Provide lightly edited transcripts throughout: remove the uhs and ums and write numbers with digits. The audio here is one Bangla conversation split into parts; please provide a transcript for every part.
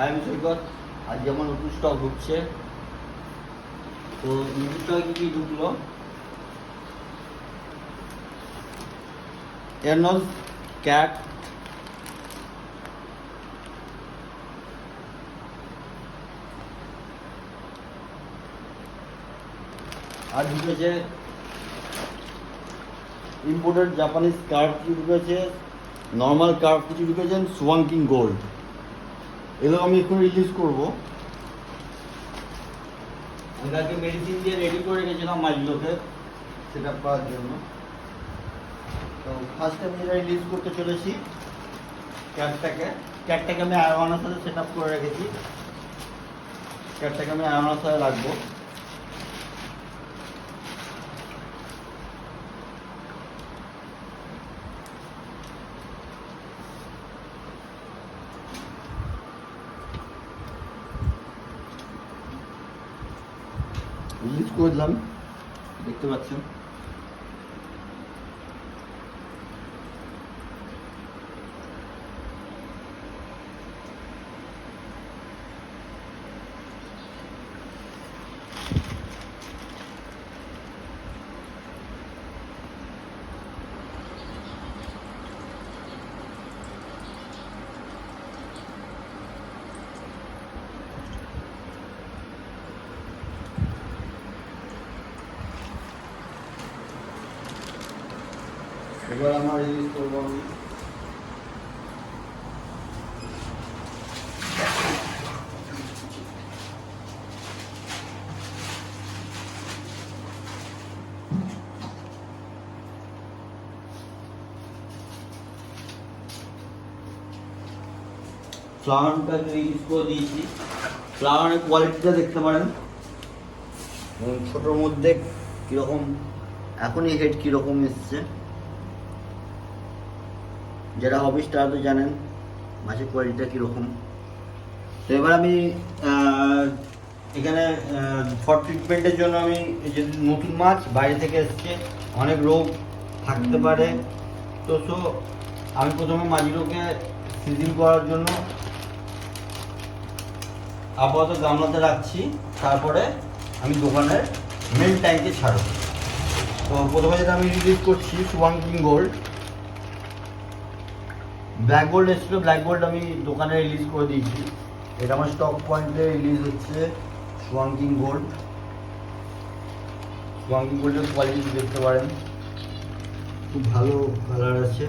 আমি সৈকত। আজকে আমার নতুন স্টক ঢুকছে। তো নতুন স্টকে কি ঢুকলো, এরনস ক্যাট, আর ঢুকেছে ইম্পোর্টেড জাপানিজ কার্ভ কিছু ঢুকেছে, নর্মাল কার্ভ কিছু ঢুকেছে, সোয়াঙ্কিং গোল্ড। এগুলো আমি একটু রিলিজ করবো। আমি কালকে মেডিসিন দিয়ে রেডি করে রেখেছিলাম মাছগুলোকে সেট আপ করার জন্য। তো ফার্স্ট আমি যেটা রিলিজ করতে চলেছি ক্যাটটাকে আমি আয়রনের সাথে সেট আপ করে রেখেছি। ক্যাটটাকে আমি আয়রনের সাথে রাখবো। রিলিজ করে দিলাম, দেখতে পাচ্ছেন। এবার আমার রিলিজ করবো আমি। ফ্লাওয়ারটাকে রিলিজ করে দিয়েছি। ফ্লাওয়ারের কোয়ালিটিটা দেখতে পারেন, ছোটোর মধ্যে কীরকম, এখনই হেড কীরকম এসছে। যারা হবিস তারা তো জানেন মাছের কোয়ালিটিটা কীরকম। তো এবার আমি এখানে ফর ট্রিটমেন্টের জন্য আমি যে নতুন মাছ বাইরে থেকে এসছে, অনেক রোগ থাকতে পারে। তো আমি প্রথমে মাছগুলোকে সিজিং করার জন্য আপাতত গামলাতে রাখছি, তারপরে আমি দোকানের মেন ট্যাঙ্কে ছাড়ব। তো প্রথমে যেটা আমি রিলিজ করছি সোয়াঙ্কিং গোল্ড। ব্ল্যাক গোল্ড এসেছিলো, ব্ল্যাক গোল্ড আমি দোকানে রিলিজ করে দিয়েছি। এটা আমার স্টক পয়েন্টে রিলিজ হচ্ছে সোয়াঙ্কিং গোল্ড। সোয়াঙ্কিং গোল্ডের কোয়ালিটি দেখতে পারেন, খুব ভালো কালার আছে।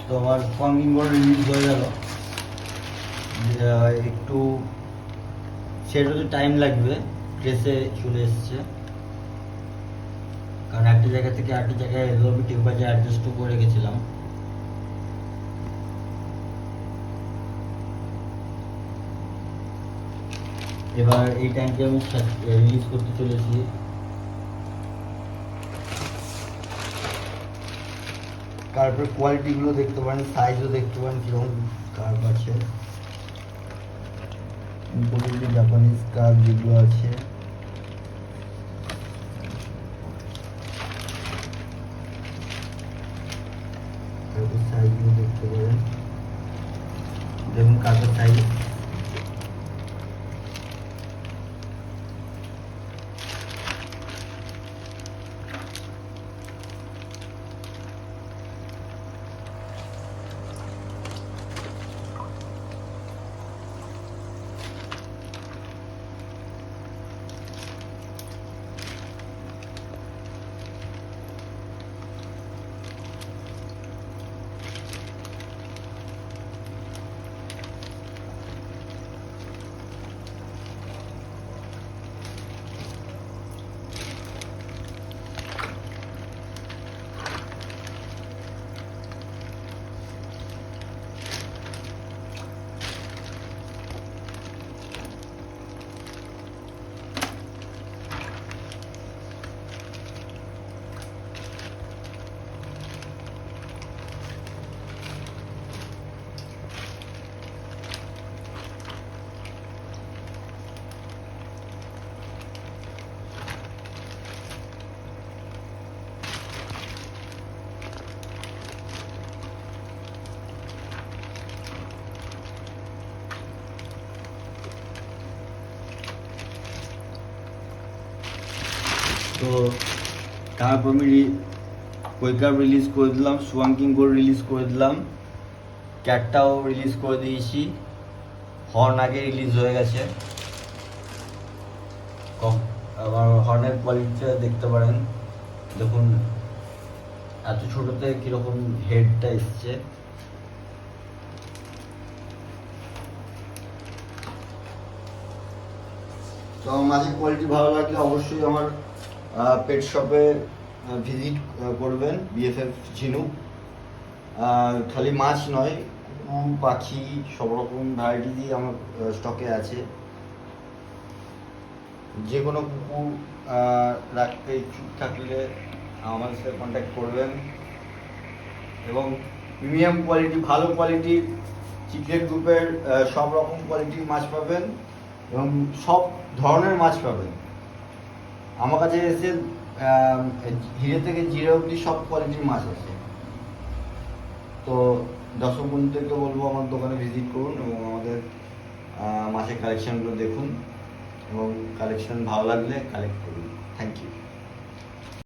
তো আমার সোয়াঙ্কিং গোল্ড রিলিজ হয়ে গেল। একটু সেট হতে টাইম লাগবে, প্রেসে চলে এসছে, কারণ একটা জায়গা থেকে আরেকটা জায়গায় এলো, আমি টেম্পারেচার অ্যাডজাস্টও করে রেখেছিলাম। এবার এই ট্যাঙ্কে আমি রিলিজ করতে চলেছি। কার্পের কোয়ালিটিগুলো দেখতে পারেন, সাইজও দেখতে পারেন কীরকম কার্প আছে। জাপানিজ কার্প যেগুলো আছে, সাইজগুলো দেখতে পারেন, দেখুন কার্পের সাইজ। তো তারপর আমি কৈকার রিলিজ করে দিলাম, সুয়াংকিং গোল্ড রিলিজ করে দিলাম, ক্যাটটাও রিলিজ করে দিয়েছি, হর্ন আগে রিলিজ হয়ে গেছে। আমার হর্নের কোয়ালিটিটা দেখতে পারেন, দেখুন এত ছোটতে কিরকম হেডটা এসছে। তো আমার মাছের কোয়ালিটি ভালো লাগলে অবশ্যই আমার পেট শপে ভিজিট করবেন, বিএফএফ ঝিনুক। খালি মাছ নয়, কুকুর পাখি সব রকম ভ্যারাইটি দিয়ে আমার স্টকে আছে। যে কোনো কুকুর রাখতে ইচ্ছুক থাকলে আমাদের সাথে কন্ট্যাক্ট করবেন। এবং প্রিমিয়াম কোয়ালিটি, ভালো কোয়ালিটির চিকেন গ্রুপের সব রকম কোয়ালিটির মাছ পাবেন এবং সব ধরনের মাছ পাবেন আমার কাছে এসে। হিরে থেকে জিরে অবধি সব কোয়ালিটির মাছ আছে। তো দর্শক বন্ধুদেরকে বলবো আমার দোকানে ভিজিট করুন এবং আমাদের মাছের কালেকশনগুলো দেখুন এবং কালেকশন ভালো লাগলে কালেক্ট করুন। Thank you.